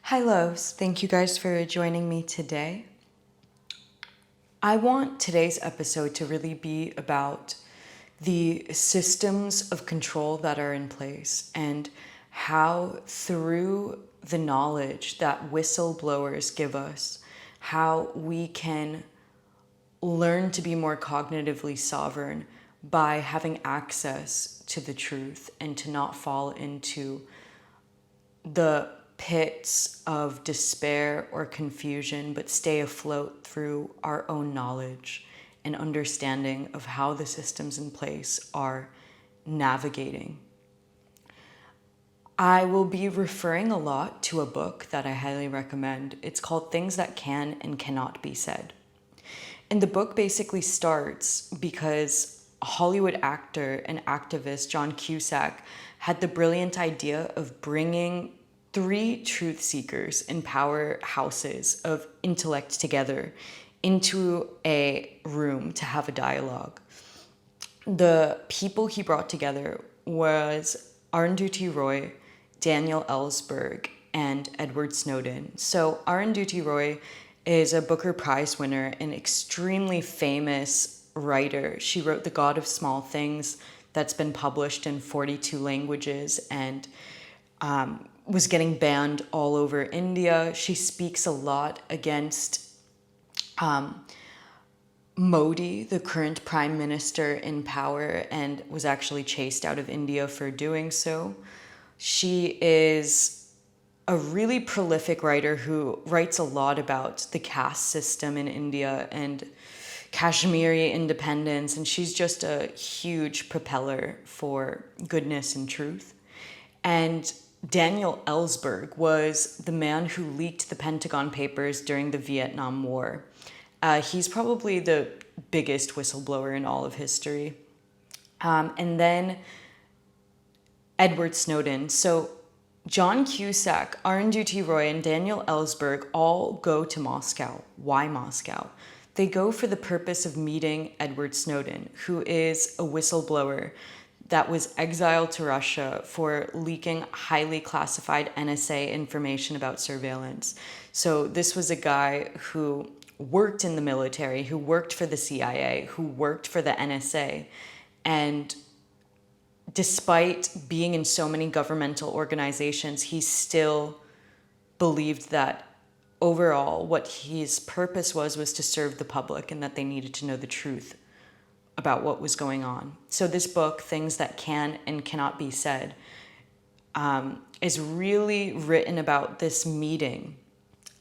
Hi loves, thank you guys for joining me today. I want today's episode to really be about the systems of control that are in place and how through the knowledge that whistleblowers give us, how we can learn to be more cognitively sovereign by having access to the truth and to not fall into the pits of despair or confusion, but stay afloat through our own knowledge and understanding of how the systems in place are navigating. I will be referring a lot to a book that I highly recommend. It's called Things That Can and Cannot Be Said. And the book basically starts because a Hollywood actor and activist, John Cusak, had the brilliant idea of bringing three truth seekers in powerhouses of intellect together into a room to have a dialogue. The people he brought together was Arundhati Roy, Daniel Ellsberg, and Edward Snowden. So Arundhati Roy is a Booker Prize winner, an extremely famous writer. She wrote The God of Small Things that's been published in 42 languages and was getting banned all over India. She speaks a lot against Modi, the current prime minister in power, and was actually chased out of India for doing so. She is a really prolific writer who writes a lot about the caste system in India and Kashmiri independence, and she's just a huge propeller for goodness and truth. And Daniel Ellsberg was the man who leaked the Pentagon Papers during the Vietnam War. He's probably the biggest whistleblower in all of history. And then Edward Snowden. So John Cusak, Arundhati Roy, and Daniel Ellsberg all go to Moscow. Why Moscow? They go for the purpose of meeting Edward Snowden, who is a whistleblower that was exiled to Russia for leaking highly classified NSA information about surveillance. So this was a guy who worked in the military, who worked for the CIA, who worked for the NSA. And despite being in so many governmental organizations, he still believed that overall what his purpose was to serve the public and that they needed to know the truth about what was going on. So this book, Things That Can and Cannot Be Said, is really written about this meeting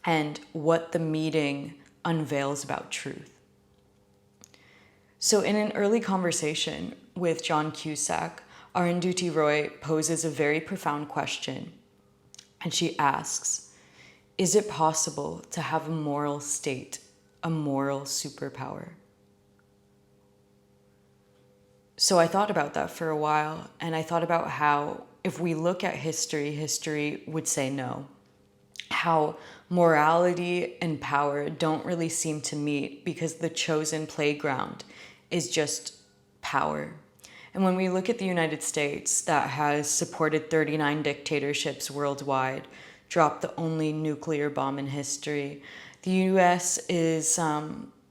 and what the meeting unveils about truth. So in an early conversation with John Cusak, Arundhati Roy poses a very profound question. And she asks, is it possible to have a moral state, a moral superpower? So I thought about that for a while, and I thought about how if we look at history, history would say no. How morality and power don't really seem to meet because the chosen playground is just power. And when we look at the United States that has supported 39 dictatorships worldwide, dropped the only nuclear bomb in history, the US is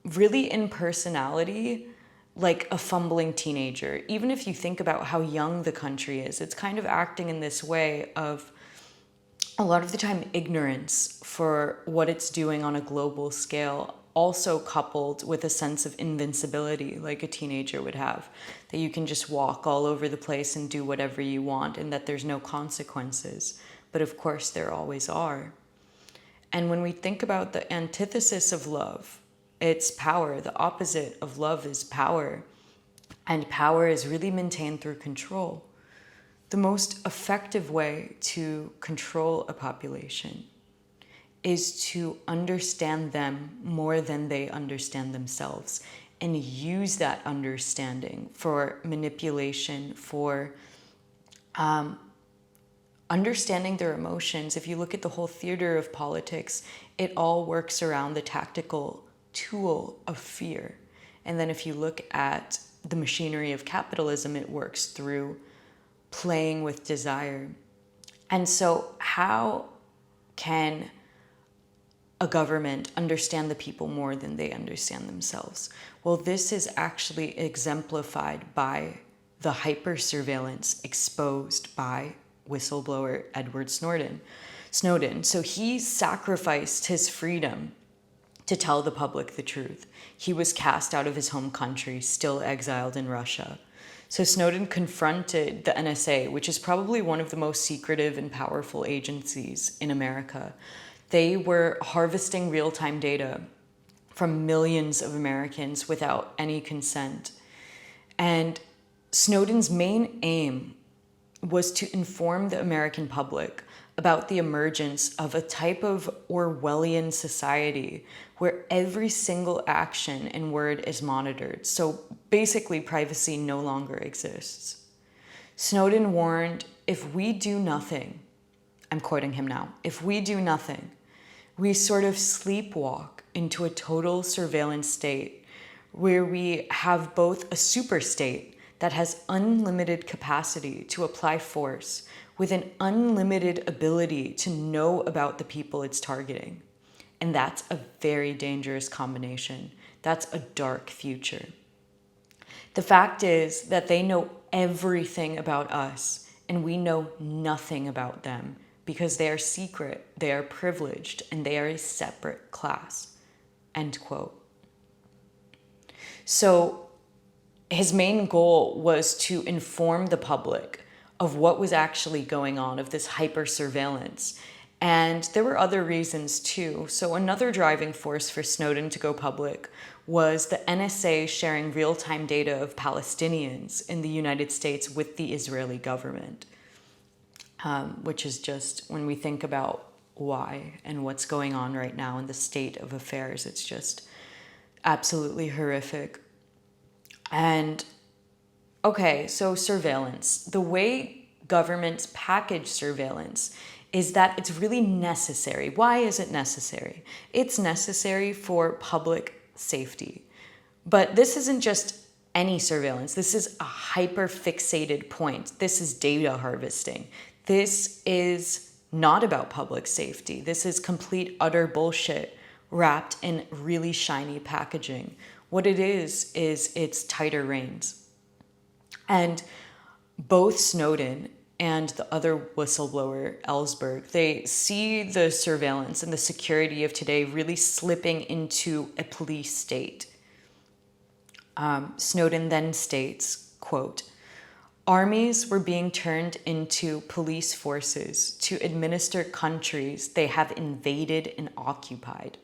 really in personality like a fumbling teenager. Even if you think about how young the country is, it's kind of acting in this way of a lot of the time ignorance for what it's doing on a global scale, also coupled with a sense of invincibility like a teenager would have, that you can just walk all over the place and do whatever you want and that there's no consequences. But of course there always are. And when we think about the antithesis of love, it's power. The opposite of love is power. And power is really maintained through control. The most effective way to control a population is to understand them more than they understand themselves and use that understanding for manipulation, for understanding their emotions. If you look at the whole theater of politics, it all works around the tactical tool of fear. And then if you look at the machinery of capitalism, it works through playing with desire. And so how can a government understand the people more than they understand themselves? Well, this is actually exemplified by the hyper-surveillance exposed by whistleblower Edward Snowden. So he sacrificed his freedom to tell the public the truth. He was cast out of his home country, still exiled in Russia. So Snowden confronted the NSA, which is probably one of the most secretive and powerful agencies in America. They were harvesting real-time data from millions of Americans without any consent. And Snowden's main aim was to inform the American public about the emergence of a type of Orwellian society where every single action and word is monitored. So basically, privacy no longer exists. Snowden warned, if we do nothing, I'm quoting him now, if we do nothing, we sort of sleepwalk into a total surveillance state where we have both a super state that has unlimited capacity to apply force with an unlimited ability to know about the people it's targeting. And that's a very dangerous combination. That's a dark future. The fact is that they know everything about us and we know nothing about them because they are secret, they are privileged, and they are a separate class. End quote. So his main goal was to inform the public of what was actually going on, of this hyper surveillance. And there were other reasons too. So another driving force for Snowden to go public was the NSA sharing real-time data of Palestinians in the United States with the Israeli government, which is just, when we think about why and what's going on right now in the state of affairs, it's just absolutely horrific. And okay, so surveillance. The way governments package surveillance is that it's really necessary. Why is it necessary? It's necessary for public safety. But this isn't just any surveillance. This is a hyper-fixated point. This is data harvesting. This is not about public safety. This is complete, utter bullshit wrapped in really shiny packaging. What it is it's tighter reins. And both Snowden and the other whistleblower, Ellsberg, they see the surveillance and the security of today really slipping into a police state. Snowden then states, quote, "Armies were being turned into police forces to administer countries they have invaded and occupied,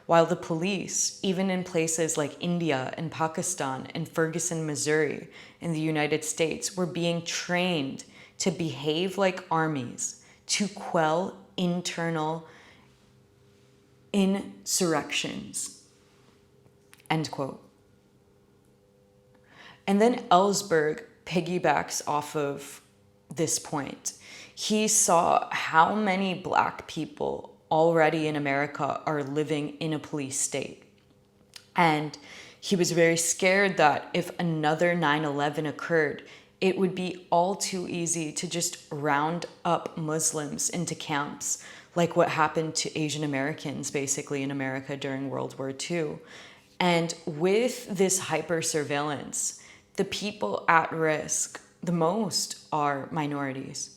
while the police, even in places like India and Pakistan and Ferguson, Missouri, in the United States, were being trained to behave like armies, to quell internal insurrections." End quote. And then Ellsberg piggybacks off of this point. He saw how many Black people already in America are living in a police state. And he was very scared that if another 9/11 occurred, it would be all too easy to just round up Muslims into camps, like what happened to Asian Americans basically in America during World War II. And with this hyper surveillance, the people at risk the most are minorities.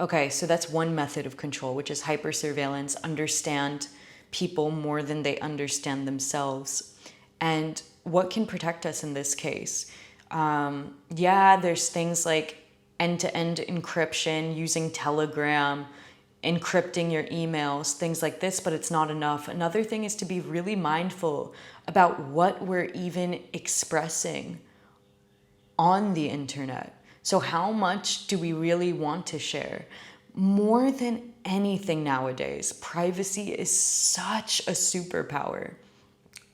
Okay, so that's one method of control, which is hyper surveillance, understand people more than they understand themselves. And what can protect us in this case? There's things like end-to-end encryption, using Telegram, encrypting your emails, things like this, but it's not enough. Another thing is to be really mindful about what we're even expressing on the internet. So how much do we really want to share? More than anything nowadays, privacy is such a superpower.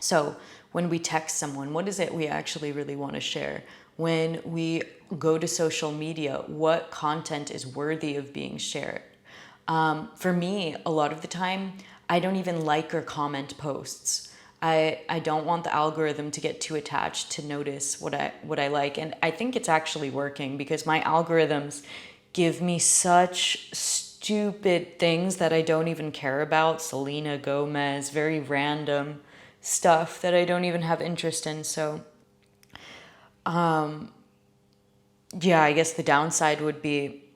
So when we text someone, what is it we actually really want to share? When we go to social media, what content is worthy of being shared? For me, a lot of the time, I don't even like or comment posts. I don't want the algorithm to get too attached to notice what I like. And I think it's actually working because my algorithms give me such stupid things that I don't even care about. Selena Gomez, very random stuff that I don't even have interest in. So, yeah, I guess the downside would be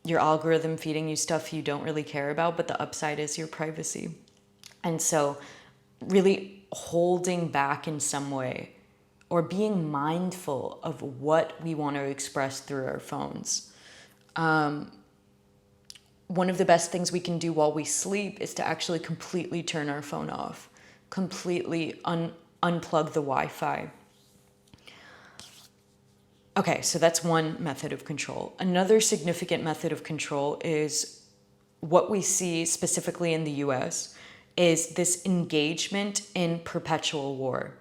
your algorithm feeding you stuff you don't really care about, but the upside is your privacy. And so really holding back in some way or being mindful of what we want to express through our phones. One of the best things we can do while we sleep is to actually completely turn our phone off, completely unplug the Wi-Fi. Okay, so that's one method of control. Another significant method of control is what we see specifically in the US is this engagement in perpetual war.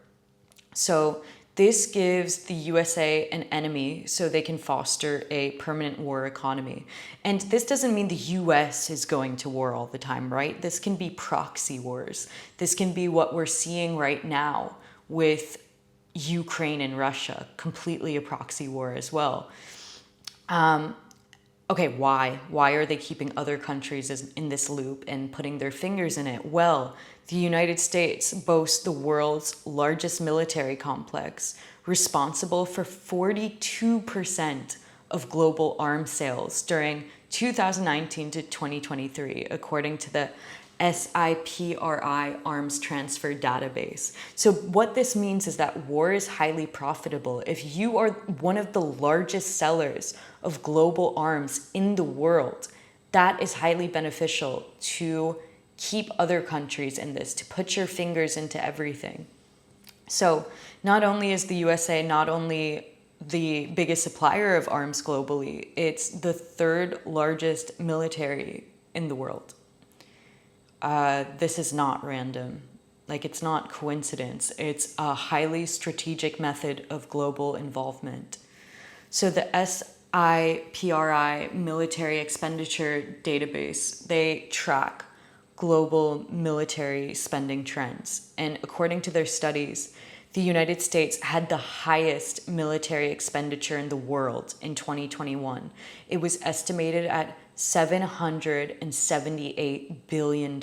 So this gives the USA an enemy so they can foster a permanent war economy. And this doesn't mean the US is going to war all the time, right? This can be proxy wars. This can be what we're seeing right now with Ukraine and Russia, completely a proxy war as well. Okay, why? Why are they keeping other countries in this loop and putting their fingers in it? Well, the United States boasts the world's largest military complex, responsible for 42% of global arms sales during 2019 to 2023, according to the SIPRI arms transfer database. So what this means is that war is highly profitable. If you are one of the largest sellers of global arms in the world, that is highly beneficial to keep other countries in this, to put your fingers into everything. So not only is the USA not only the biggest supplier of arms globally, it's the third largest military in the world. This is not random. Like, it's not coincidence. It's a highly strategic method of global involvement. So the SIPRI military expenditure database, they track global military spending trends. And according to their studies, the United States had the highest military expenditure in the world in 2021. It was estimated at $778 billion.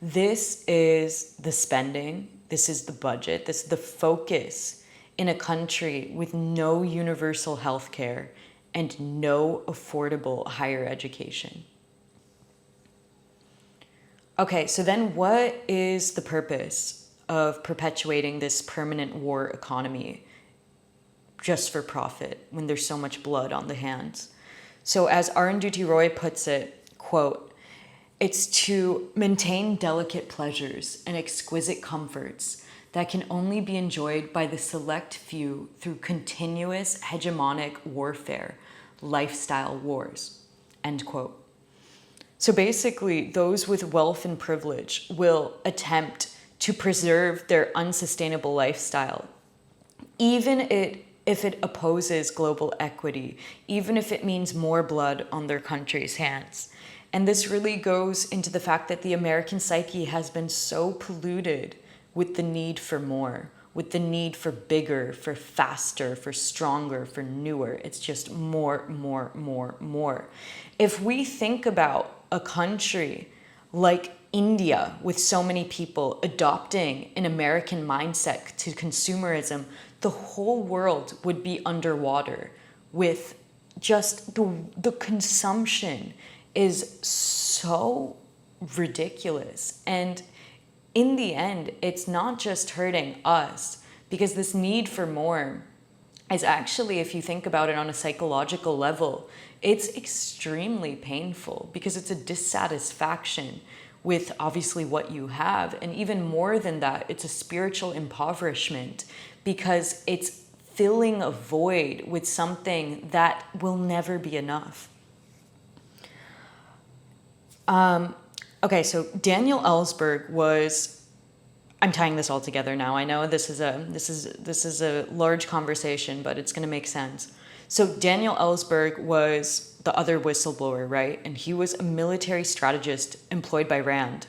This is the spending, this is the budget, this is the focus in a country with no universal health care and no affordable higher education. Okay, so then what is the purpose of perpetuating this permanent war economy just for profit when there's so much blood on the hands? So as Arundhati Roy puts it, quote, "It's to maintain delicate pleasures and exquisite comforts that can only be enjoyed by the select few through continuous hegemonic warfare, lifestyle wars," end quote. So basically, those with wealth and privilege will attempt to preserve their unsustainable lifestyle, even if it opposes global equity, even if it means more blood on their country's hands. And this really goes into the fact that the American psyche has been so polluted with the need for more, with the need for bigger, for faster, for stronger, for newer. It's just more, more, more, more. If we think about a country like India, with so many people adopting an American mindset to consumerism, the whole world would be underwater with just the consumption is so ridiculous. And in the end, it's not just hurting us, because this need for more is actually, if you think about it on a psychological level, it's extremely painful because it's a dissatisfaction with obviously what you have. And even more than that, it's a spiritual impoverishment because it's filling a void with something that will never be enough. Okay, so Daniel Ellsberg was, I'm tying this all together now. I know this is a large conversation, but it's going to make sense. So Daniel Ellsberg was the other whistleblower, right? And he was a military strategist employed by Rand,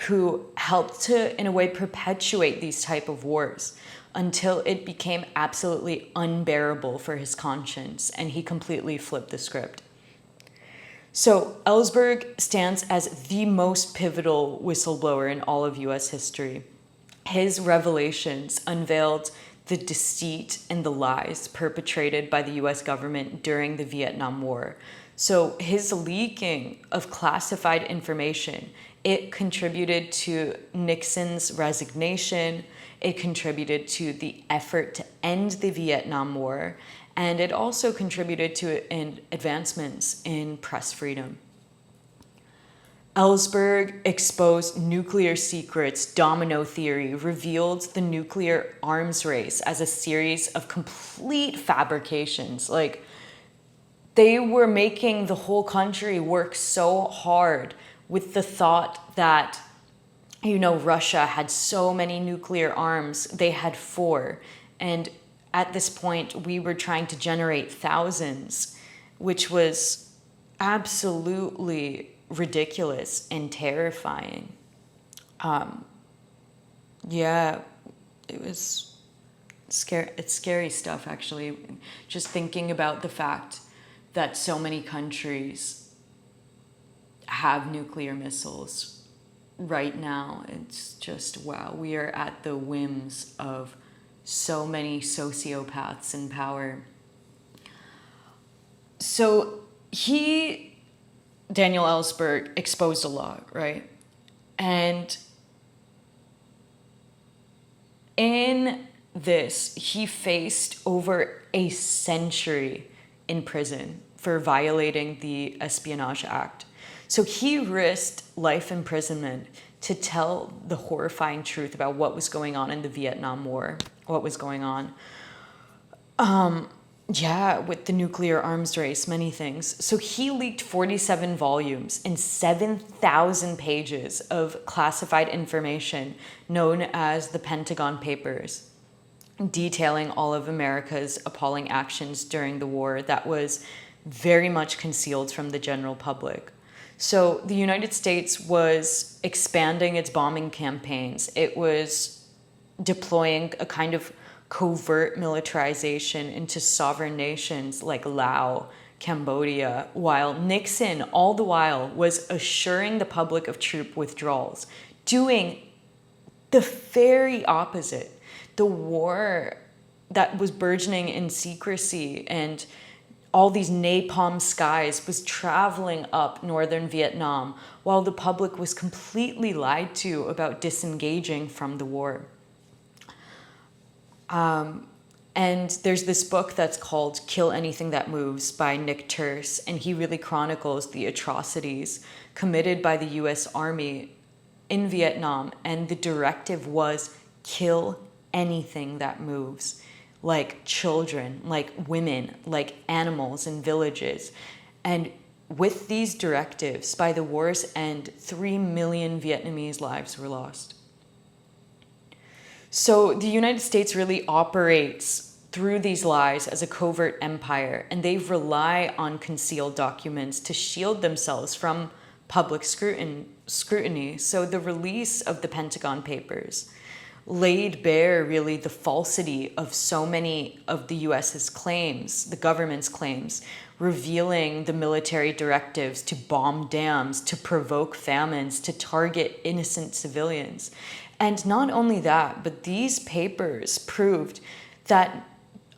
who helped to, in a way, perpetuate these type of wars until it became absolutely unbearable for his conscience, and he completely flipped the script. So Ellsberg stands as the most pivotal whistleblower in all of US history. His revelations unveiled the deceit and the lies perpetrated by the US government during the Vietnam War. So his leaking of classified information, it contributed to Nixon's resignation, it contributed to the effort to end the Vietnam War, and it also contributed to advancements in press freedom. Ellsberg exposed nuclear secrets, domino theory, revealed the nuclear arms race as a series of complete fabrications. Like, they were making the whole country work so hard with the thought that, Russia had so many nuclear arms. They had 4. And at this point, we were trying to generate thousands, which was absolutely ridiculous and terrifying. Yeah, it was scary. It's scary stuff, actually. Just thinking about the fact that so many countries have nuclear missiles right now. It's just, wow, we are at the whims of so many sociopaths in power. So Daniel Ellsberg, exposed a lot, right? And in this, he faced over a century in prison for violating the Espionage Act. So he risked life imprisonment to tell the horrifying truth about what was going on in the Vietnam War, what was going on. With the nuclear arms race, many things. So he leaked 47 volumes and 7,000 pages of classified information known as the Pentagon Papers, detailing all of America's appalling actions during the war that was very much concealed from the general public. So the United States was expanding its bombing campaigns. It was deploying a kind of covert militarization into sovereign nations like Laos, Cambodia, while Nixon, all the while, was assuring the public of troop withdrawals, doing the very opposite. The war that was burgeoning in secrecy and all these napalm skies was traveling up northern Vietnam while the public was completely lied to about disengaging from the war. And there's this book that's called Kill Anything That Moves by Nick Terse, and he really chronicles the atrocities committed by the US Army in Vietnam, and the directive was kill anything that moves, like children, like women, like animals in villages. And with these directives, by the war's end, 3 million Vietnamese lives were lost. So the United States really operates through these lies as a covert empire, and they rely on concealed documents to shield themselves from public scrutiny. So the release of the Pentagon Papers laid bare really the falsity of so many of the US's claims, the government's claims, revealing the military directives to bomb dams, to provoke famines, to target innocent civilians. And not only that, but these papers proved that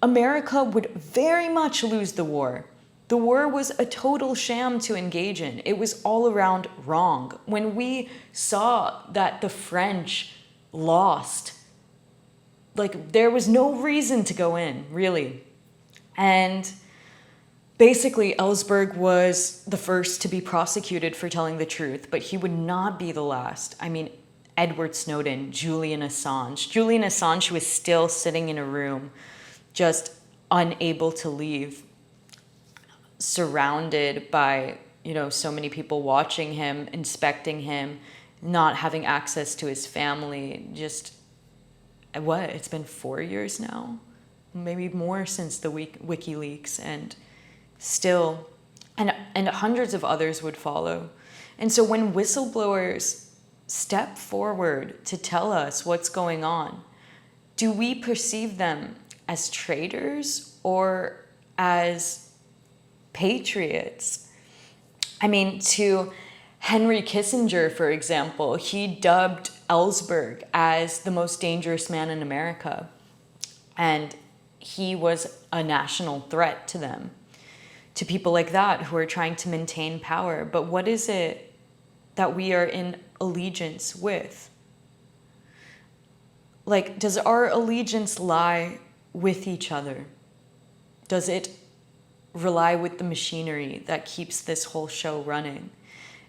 America would very much lose the war. The war was a total sham to engage in. It was all around wrong. When we saw that the French lost, there was no reason to go in, really. And basically, Ellsberg was the first to be prosecuted for telling the truth, but he would not be the last. I mean, Edward Snowden, Julian Assange. Julian Assange was still sitting in a room, just unable to leave, surrounded by, so many people watching him, inspecting him, not having access to his family. Just, it's been 4 years now? Maybe more since the WikiLeaks, and still, and hundreds of others would follow. And so when whistleblowers step forward to tell us what's going on, do we perceive them as traitors or as patriots? I mean, to Henry Kissinger, for example, he dubbed Ellsberg as the most dangerous man in America. And he was a national threat to them, to people like that who are trying to maintain power. But what is it that we are in allegiance with? Like, does our allegiance lie with each other? Does it rely with the machinery that keeps this whole show running?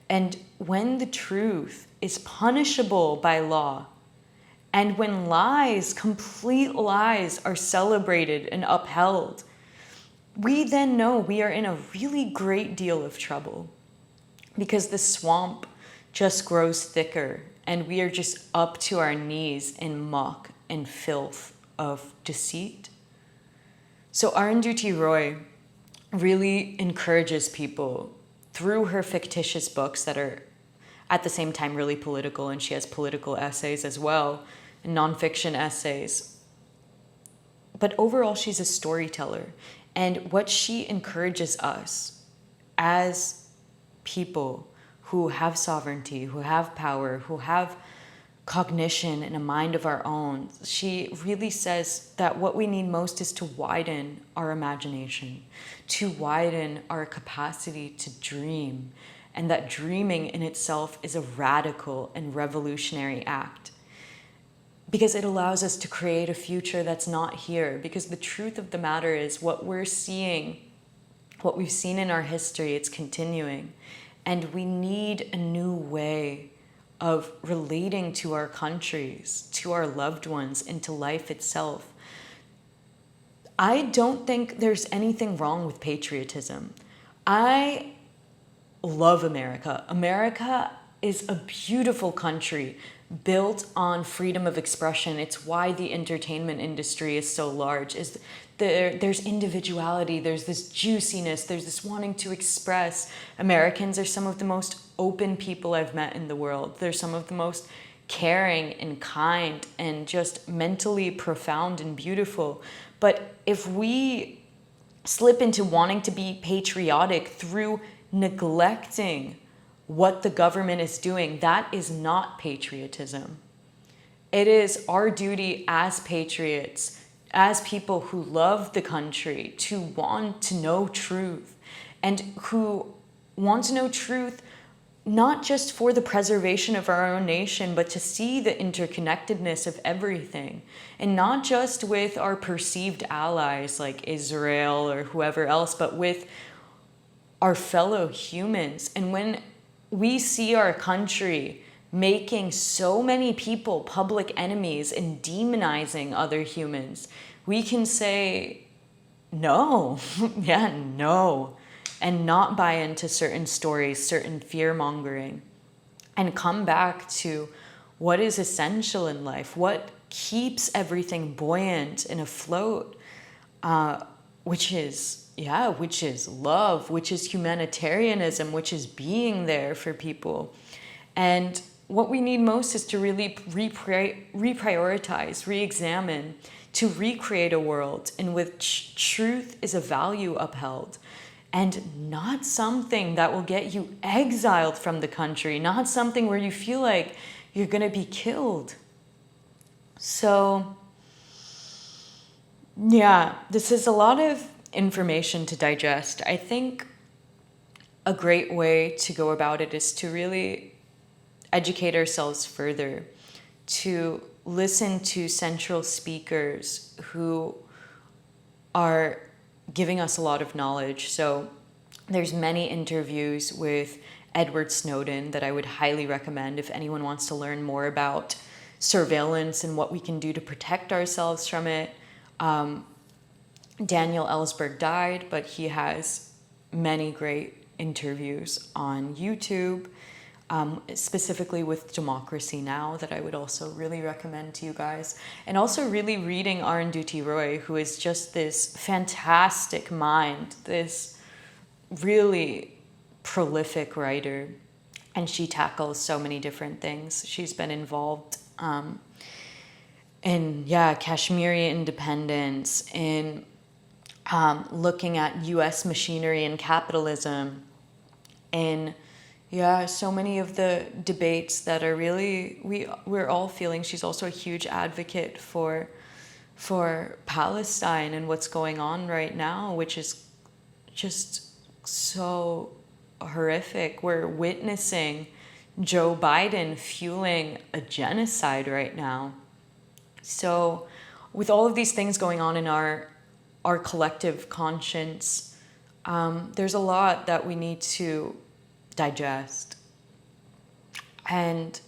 And when the truth is punishable by law, and when lies, complete lies, are celebrated and upheld, we then know we are in a really great deal of trouble, because the swamp just grows thicker and we are just up to our knees in muck and filth of deceit. So Arundhati Roy really encourages people through her fictitious books that are at the same time really political, and she has political essays as well, and nonfiction essays. But overall, she's a storyteller. And what she encourages us as people who have sovereignty, who have power, who have cognition and a mind of our own, she really says that what we need most is to widen our imagination, to widen our capacity to dream, and that dreaming in itself is a radical and revolutionary act, because it allows us to create a future that's not here. Because the truth of the matter is, what we're seeing, what we've seen in our history, it's continuing, and we need a new way of relating to our countries, to our loved ones, and to life itself. I don't think there's anything wrong with patriotism. I love America. America is a beautiful country built on freedom of expression. It's why the entertainment industry is so large. There's individuality, there's this juiciness, there's this wanting to express. Americans are some of the most open people I've met in the world. They're some of the most caring and kind and just mentally profound and beautiful. But if we slip into wanting to be patriotic through neglecting what the government is doing, that is not patriotism. It is our duty as patriots, as people who love the country, to want to know truth, and who want to know truth not just for the preservation of our own nation, but to see the interconnectedness of everything, and not just with our perceived allies like Israel or whoever else, but with our fellow humans. And when we see our country making so many people public enemies and demonizing other humans, we can say no, yeah, no, and not buy into certain stories, certain fear-mongering, and come back to what is essential in life, what keeps everything buoyant and afloat, which is love, which is humanitarianism, which is being there for people. And what we need most is to really reprioritize, re-examine, to recreate a world in which truth is a value upheld, and not something that will get you exiled from the country, not something where you feel like you're going to be killed. So, yeah, this is a lot of information to digest. I think a great way to go about it is to really educate ourselves further, to listen to central speakers who are giving us a lot of knowledge. So there's many interviews with Edward Snowden that I would highly recommend if anyone wants to learn more about surveillance and what we can do to protect ourselves from it. Daniel Ellsberg died, but he has many great interviews on YouTube, specifically with Democracy Now! That I would also really recommend to you guys. And also really reading Arundhati Roy, who is just this fantastic mind, this really prolific writer. And she tackles so many different things. She's been involved in Kashmiri independence, in looking at U.S. machinery and capitalism, in, yeah, so many of the debates that are really, we're all feeling. She's also a huge advocate for Palestine and what's going on right now, which is just so horrific. We're witnessing Joe Biden fueling a genocide right now. So with all of these things going on in our collective conscience, there's a lot that we need to digest. And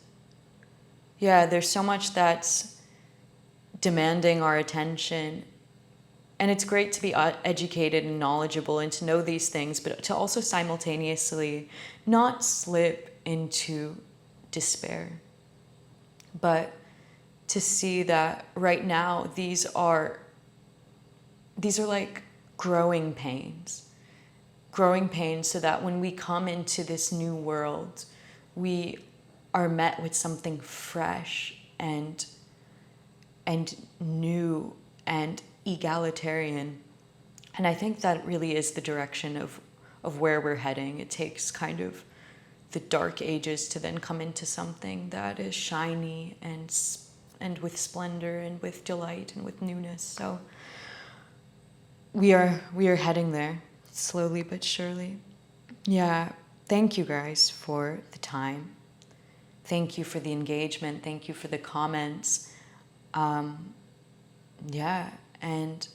yeah, there's so much that's demanding our attention. And it's great to be educated and knowledgeable and to know these things, but to also simultaneously not slip into despair. But to see that right now, these are like growing pains so that when we come into this new world, we are met with something fresh and new and egalitarian. And I think that really is the direction of where we're heading. It takes kind of the dark ages to then come into something that is shiny and with splendor and with delight and with newness. So we are heading there, slowly but surely. Yeah, thank you guys for the time. Thank you for the engagement. Thank you for the comments. Yeah, and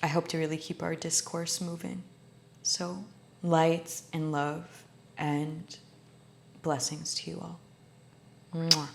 I hope to really keep our discourse moving. So light and love and blessings to you all. Mwah.